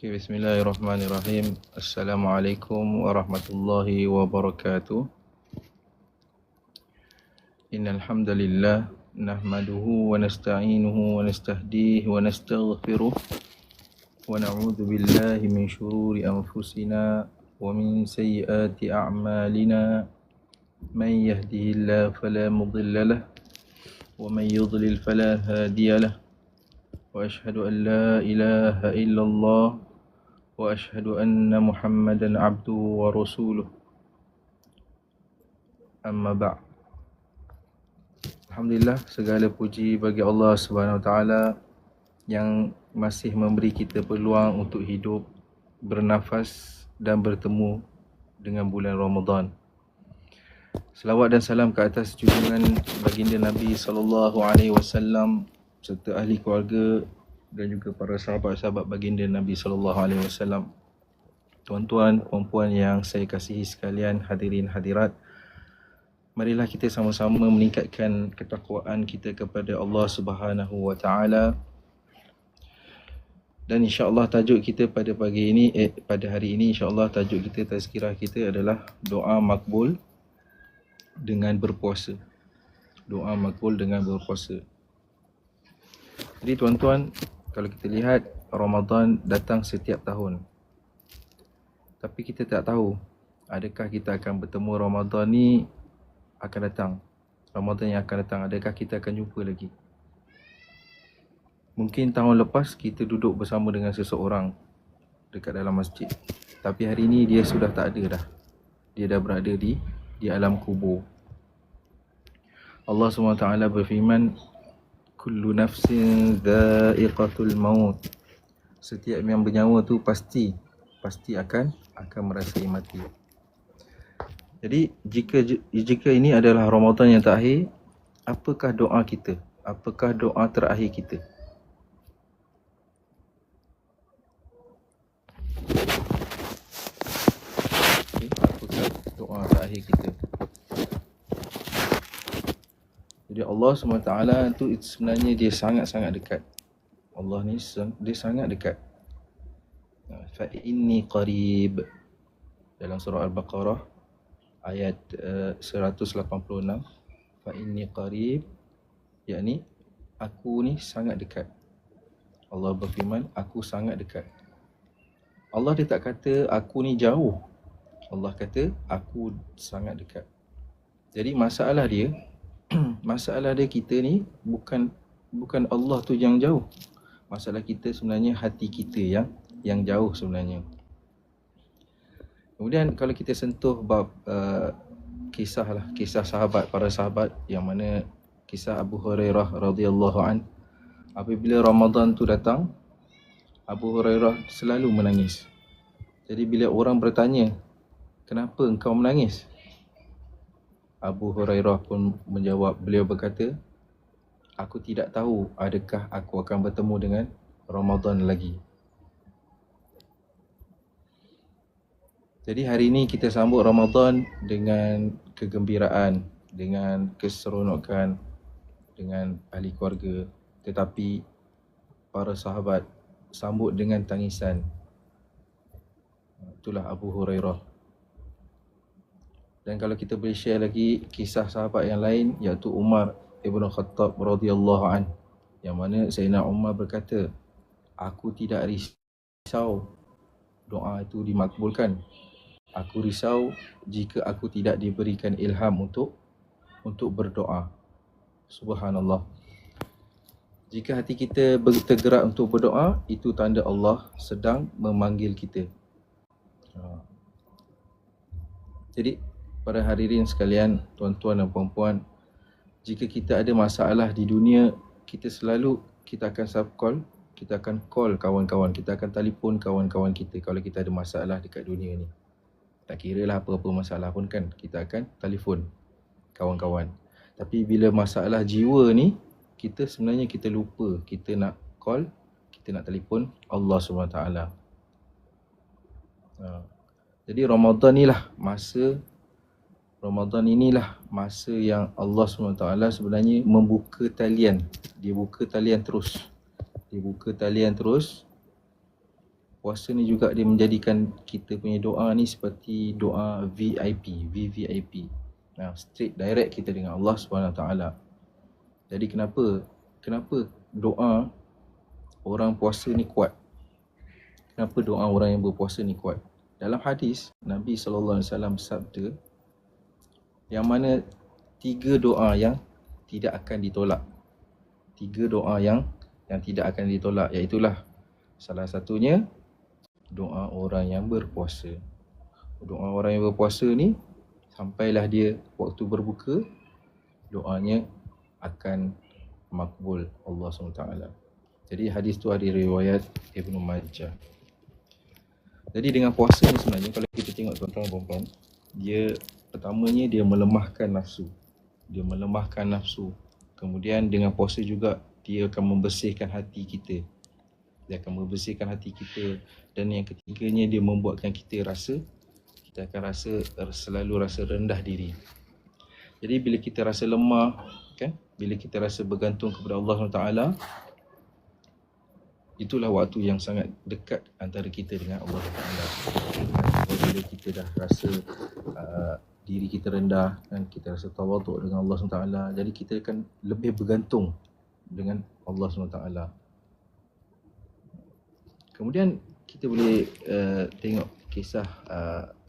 Bismillahirrahmanirrahim. Assalamualaikum warahmatullahi wabarakatuh. Innal hamdalillah nahmaduhu wa nasta'inuhu wa nastahdihi wa nastaghfiruh wa na'udzu billahi min shururi anfusina wa min sayyiati a'malina. Man yahdihillahu fala mudilla lahu wa man yudlil fala hadiya lahu. Wa ashhadu an la ilaha illallah wa ashhadu anna Muhammadan abduhu wa rasuluh. Amma ba'. Alhamdulillah, segala puji bagi Allah Subhanahu Wa Taala yang masih memberi kita peluang untuk hidup, bernafas dan bertemu dengan bulan Ramadan. Selawat dan salam ke atas junjungan baginda Nabi sallallahu alaihi wasallam serta ahli keluarga dan juga para sahabat-sahabat baginda Nabi sallallahu alaihi wasallam. Tuan-tuan, puan-puan yang saya kasihi sekalian, hadirin hadirat, marilah kita sama-sama meningkatkan ketakwaan kita kepada Allah Subhanahu wa taala. Dan insya-Allah tajuk kita pada hari ini insya-Allah tajuk kita, tazkirah kita adalah doa makbul dengan berpuasa. Doa makbul dengan berpuasa. Jadi tuan-tuan, kalau kita lihat, Ramadan datang setiap tahun. Tapi kita tak tahu adakah kita akan bertemu Ramadan ni akan datang. Ramadan yang akan datang, adakah kita akan jumpa lagi? Mungkin tahun lepas kita duduk bersama dengan seseorang dekat dalam masjid. Tapi hari ini dia sudah tak ada dah. Dia dah berada di alam kubur. Allah SWT berfirman, kullu nafsin dha'iqatul maut. Setiap yang bernyawa tu pasti akan merasai mati. Jadi jika ini adalah Ramadan yang terakhir, apakah doa kita? Apakah doa terakhir kita? Apakah doa terakhir kita? Jadi Allah SWT tu sebenarnya dia sangat-sangat dekat. Allah ni dia sangat dekat. Fa inni qarib. Dalam surah Al-Baqarah ayat 186. Fa inni qarib, yakni aku ni sangat dekat. Allah berfirman, aku sangat dekat. Allah dia tak kata aku ni jauh. Allah kata aku sangat dekat. Jadi masalah dia kita ni bukan Allah tu yang jauh. Masalah kita sebenarnya hati kita yang jauh sebenarnya. Kemudian kalau kita sentuh bab kisah sahabat, para sahabat, yang mana kisah Abu Hurairah radhiyallahu an. Apabila Ramadan tu datang, Abu Hurairah selalu menangis. Jadi bila orang bertanya, kenapa engkau menangis? Abu Hurairah pun menjawab, beliau berkata, aku tidak tahu adakah aku akan bertemu dengan Ramadan lagi. Jadi hari ini kita sambut Ramadan dengan kegembiraan, dengan keseronokan, dengan ahli keluarga. Tetapi para sahabat sambut dengan tangisan. Itulah Abu Hurairah. Dan kalau kita boleh share lagi kisah sahabat yang lain, iaitu Umar Ibn Khattab radhiyallahu an, yang mana Sayyidina Umar berkata, aku tidak risau doa itu dimakbulkan. Aku risau jika aku tidak diberikan ilham untuk berdoa. Subhanallah. Jika hati kita tergerak untuk berdoa, itu tanda Allah sedang memanggil kita. Jadi para hadirin sekalian, tuan-tuan dan puan-puan, jika kita ada masalah di dunia, kita akan subcall, kita akan call kawan-kawan, kita akan telefon kawan-kawan kita kalau kita ada masalah dekat dunia ni. Tak kira lah apa-apa masalah pun kan, kita akan telefon kawan-kawan. Tapi bila masalah jiwa ni, kita sebenarnya kita lupa, kita nak call, kita nak telefon Allah SWT. Jadi Ramadan inilah masa yang Allah SWT sebenarnya membuka talian. Dia buka talian terus. puasa ni juga dia menjadikan kita punya doa ni seperti doa VIP, VVIP. Straight direct kita dengan Allah SWT. Jadi kenapa doa orang puasa ni kuat? Kenapa doa orang yang berpuasa ni kuat? Dalam hadis, Nabi SAW sabda, yang mana 3 doa yang tidak akan ditolak. 3 doa yang tidak akan ditolak, iaitulah salah satunya doa orang yang berpuasa. Doa orang yang berpuasa ni, sampailah dia waktu berbuka, doanya akan makbul Allah SWT. Jadi hadis tu ada riwayat Ibnu Majah. Jadi dengan puasa ni sebenarnya, kalau kita tengok tuan-tuan dan puan-puan, dia pertamanya dia melemahkan nafsu. Kemudian dengan puasa juga dia akan membersihkan hati kita. Dan yang ketiganya, dia membuatkan kita akan selalu rasa rendah diri. Jadi bila kita rasa lemah, kan? Bila kita rasa bergantung kepada Allah SWT, itulah waktu yang sangat dekat antara kita dengan Allah SWT. Bila kita dah rasa diri kita rendah, kan? Kita rasa tawaduk dengan Allah SWT, jadi kita akan lebih bergantung dengan Allah SWT. Kemudian kita boleh tengok kisah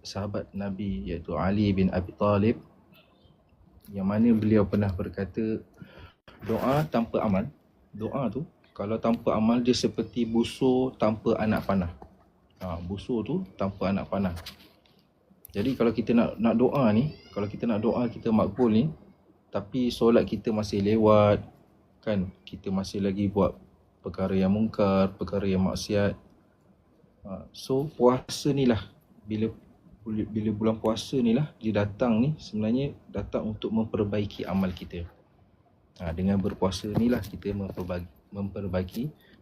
sahabat Nabi, iaitu Ali bin Abi Talib, yang mana beliau pernah berkata, doa tanpa amal, doa tu kalau tanpa amal dia seperti busur tanpa anak panah. Busur tu tanpa anak panah. Jadi kalau kita nak doa ni, kalau kita nak doa kita makbul ni, tapi solat kita masih lewat, kan, kita masih lagi buat perkara yang mungkar, perkara yang maksiat. So puasa ni lah, bila bulan puasa ni lah dia datang ni, sebenarnya datang untuk memperbaiki amal kita. Dengan berpuasa ni lah kita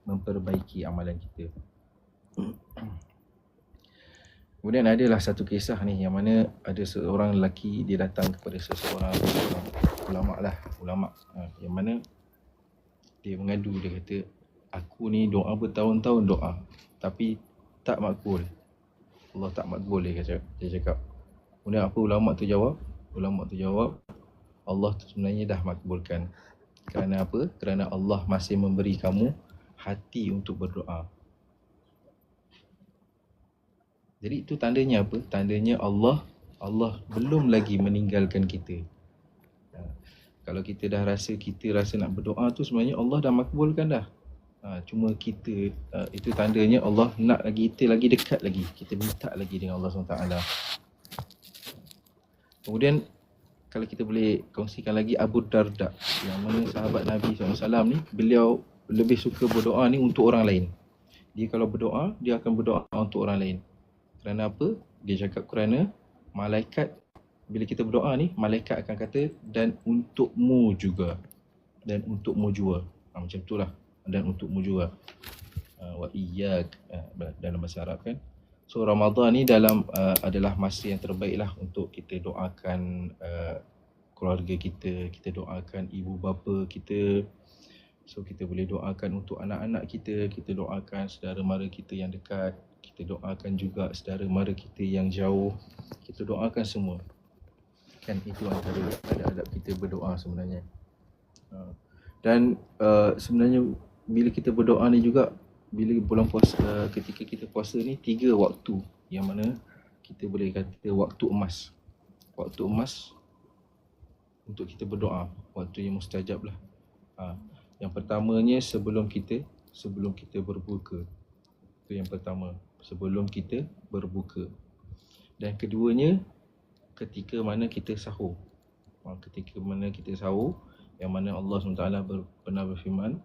memperbaiki amalan kita. Kemudian adalah satu kisah ni, yang mana ada seorang lelaki, dia datang kepada seseorang ulama, yang mana dia mengadu, dia kata, aku ni doa bertahun-tahun doa, tapi tak makbul. Allah tak makbul, dia cakap. Kemudian apa ulama tu jawab? Allah tu sebenarnya dah makbulkan. Kerana apa? Kerana Allah masih memberi kamu hati untuk berdoa. Jadi itu tandanya apa? Tandanya Allah belum lagi meninggalkan kita. Kalau kita rasa nak berdoa tu, sebenarnya Allah dah makbulkan dah. Cuma kita, itu tandanya Allah nak lagi, kita lagi dekat lagi, kita minta lagi dengan Allah SWT. Kemudian kalau kita boleh kongsikan lagi Abu Darda, yang mana sahabat Nabi SAW ni, beliau lebih suka berdoa ni untuk orang lain. Dia kalau berdoa, dia akan berdoa untuk orang lain. Kerana apa? Dia cakap kerana malaikat, bila kita berdoa ni, malaikat akan kata, dan untukmu juga. Macam itulah. Dan untukmu juga. Wa iyyak, dalam bahasa Arab, kan. So Ramadan ni adalah masa yang terbaik lah untuk kita doakan keluarga kita doakan ibu bapa kita. So kita boleh doakan untuk anak-anak kita doakan saudara mara kita yang dekat, kita doakan juga saudara mara kita yang jauh, kita doakan semua. Kan itu antara adab kita berdoa sebenarnya. Dan sebenarnya bila kita berdoa ni juga, bila bulan puasa, ketika kita puasa ni, 3 waktu yang mana kita boleh kata waktu emas untuk kita berdoa, waktu yang mustajab lah. Yang pertamanya sebelum kita berbuka. Itu yang pertama, sebelum kita berbuka. Dan keduanya ketika mana kita sahur. Yang mana Allah SWT pernah berfirman,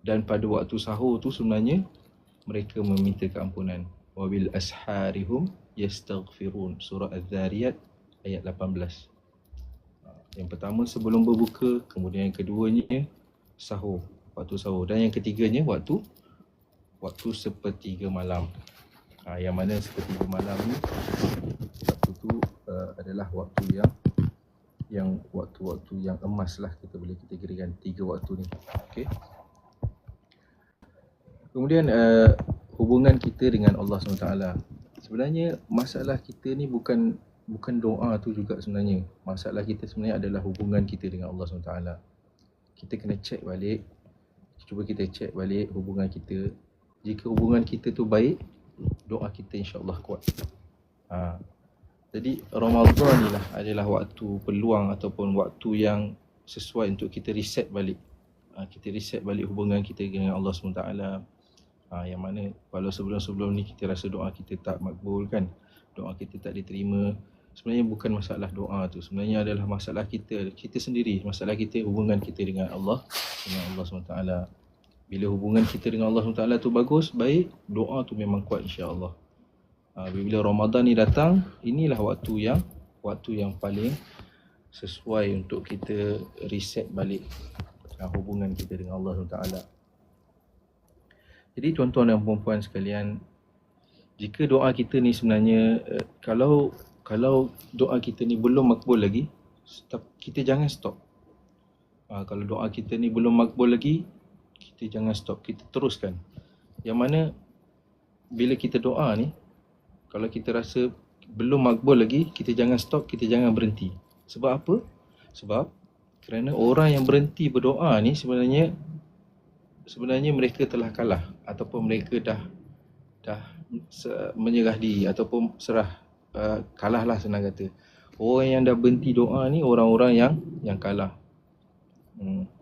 dan pada waktu sahur tu sebenarnya mereka meminta keampunan. Wabil asharihum yastaghfirun. Surah Az-Zariyat ayat 18. Yang pertama sebelum berbuka, kemudian yang keduanya sahur, waktu sahur, dan yang ketiganya waktu sepertiga malam. Yang mana sepertiga malam ni, waktu tu adalah waktu yang waktu-waktu yang emas lah, kita boleh kategorikan 3 waktu ni. Okey. Kemudian hubungan kita dengan Allah SWT. Sebenarnya masalah kita ni bukan doa tu juga sebenarnya. Masalah kita sebenarnya adalah hubungan kita dengan Allah SWT. Kita kena check balik. Cuba kita check balik hubungan kita. Jika hubungan kita tu baik, doa kita insya-Allah kuat. Jadi Ramadan ni lah adalah waktu peluang ataupun waktu yang sesuai untuk kita reset balik. Kita reset balik hubungan kita dengan Allah SWT. Yang mana kalau sebelum-sebelum ni kita rasa doa kita tak makbul kan, doa kita tak diterima, sebenarnya bukan masalah doa tu, sebenarnya adalah masalah kita sendiri, masalah kita, hubungan kita dengan Allah SWT. Bila hubungan kita dengan Allah SWT tu bagus, baik, doa tu memang kuat insya-Allah. Bila Ramadan ni datang, inilah waktu yang paling sesuai untuk kita reset balik hubungan kita dengan Allah SWT. Jadi tuan-tuan dan puan-puan sekalian, jika doa kita ni sebenarnya kalau doa kita ni belum makbul lagi, kita jangan stop. Kalau doa kita ni belum makbul lagi, kita jangan stop, kita teruskan. Yang mana bila kita doa ni, kalau kita rasa belum makbul lagi, kita jangan stop, kita jangan berhenti. Sebab apa? Sebab kerana orang yang berhenti berdoa ni sebenarnya mereka telah kalah, ataupun mereka dah menyerah diri, ataupun kalah lah senang kata. Orang yang dah berhenti doa ni orang-orang yang kalah.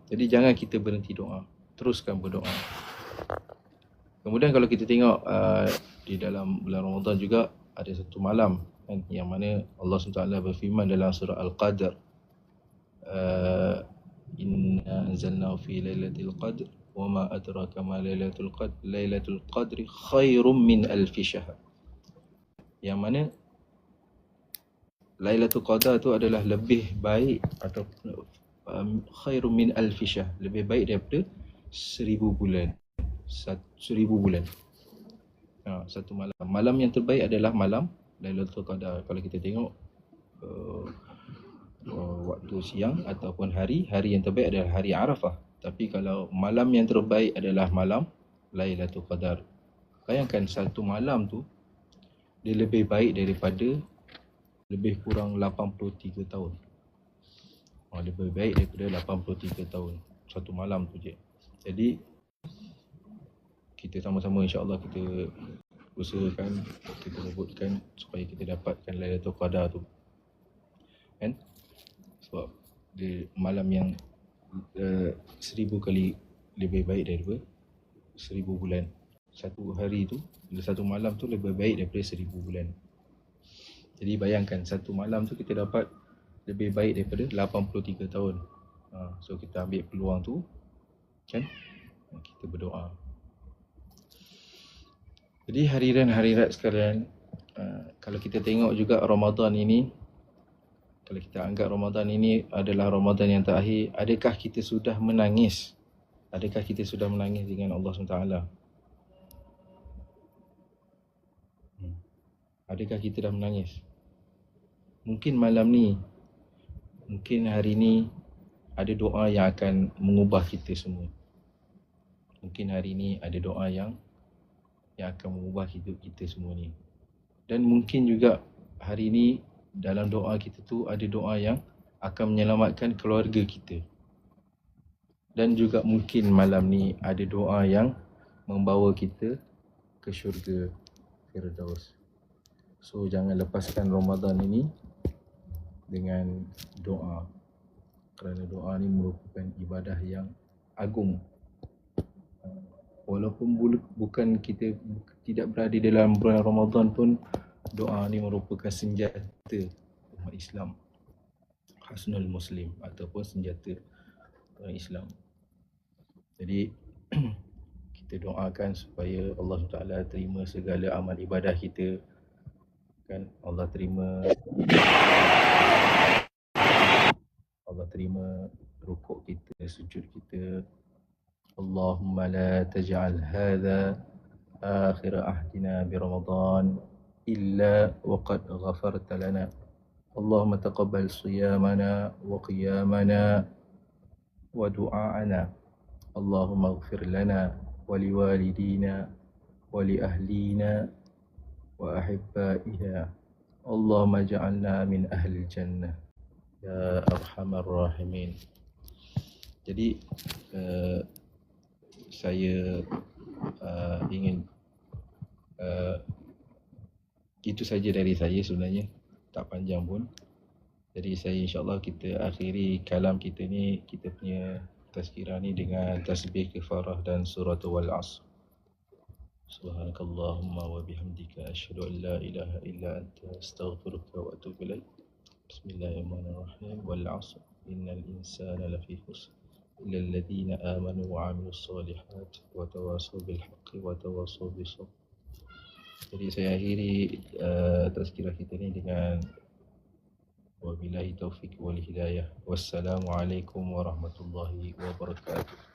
Jadi jangan kita berhenti doa, teruskan berdoa. Kemudian kalau kita tengok di dalam bulan Ramadan juga ada satu malam kan, yang mana Allah SWT berfirman dalam surah Al-Qadr, inna anzalnahu fi lailatul qadr wa ma adraka ma lailatul qadri khairum min alfi syahr. Yang mana Lailatul Qadar tu adalah lebih baik atau khairum min alfi syahr, lebih baik daripada 1000 bulan. 1000 bulan. Satu malam. Malam yang terbaik adalah malam Lailatul Qadar. Kalau kita tengok waktu siang ataupun hari yang terbaik adalah hari Arafah. Tapi kalau malam yang terbaik adalah malam Lailatul Qadar. Bayangkan satu malam tu dia lebih baik daripada lebih kurang 83 tahun. Lebih baik daripada 83 tahun. Satu malam tu je. Jadi kita sama-sama insya-Allah kita usahakan, kita rebutkan supaya kita dapatkan Lailatul Qadar tu. Kan? Sebab dia malam yang 1000 kali lebih baik daripada 1000 bulan. Satu hari tu, satu malam tu lebih baik daripada 1000 bulan. Jadi bayangkan satu malam tu kita dapat lebih baik daripada 83 tahun. So kita ambil peluang tu kan, kita berdoa. Jadi hadirin-hadirat sekalian, kalau kita tengok juga Ramadan ini, kalau kita anggap Ramadan ini adalah Ramadan yang terakhir, adakah kita sudah menangis? Adakah kita sudah menangis dengan Allah SWT? Adakah kita dah menangis? Mungkin malam ni, mungkin hari ni ada doa yang akan mengubah kita semua. Mungkin hari ni ada doa yang akan mengubah hidup kita semua ni. Dan mungkin juga hari ni dalam doa kita tu ada doa yang akan menyelamatkan keluarga kita. Dan juga mungkin malam ni ada doa yang membawa kita ke syurga Firdaus. So jangan lepaskan Ramadan ini dengan doa. Kerana doa ni merupakan ibadah yang agung. Walaupun bukan kita tidak berada dalam bulan Ramadan pun, doa ni merupakan senjata umat Islam, Hasnul Muslim, ataupun senjata orang Islam. Jadi kita doakan supaya Allah Taala terima segala amal ibadah kita kan. Allah terima rukuk kita, sujud kita. Allahumma la taj'al hadha akhir ahdina bi Ramadan illa waqad ghafarta lana. Allahumma taqabbal siyamana wa qiyamana wa du'aana. Allahumma ighfir lana ولوالدينا ولأهلينا وأحبائنا اللهم اجعلنا من أهل الجنة ya arhamar rahimin. Jadi saya ingin itu saja dari saya sebenarnya, tak panjang pun. Jadi saya insyaAllah kita akhiri kalam kita ni, kita punya tazkirah ni dengan tasbih kafarah dan surah wal asr. Subhanakallahumma wa bihamdika asyhadu an la ilaha illa anta astaghfiruka wa atubu ilaik. Bismillahirrahmanirrahim. Wal asr innal insana lafi khusr illa alladhina amanu wa 'amilus solihat wa tawasaw bil haqqi wa tawasaw bis sabr. Jadi saya akhiri tazkirah kita ni dengan wabillahi taufiq wal hidayah. Wassalamualaikum warahmatullahi wabarakatuh.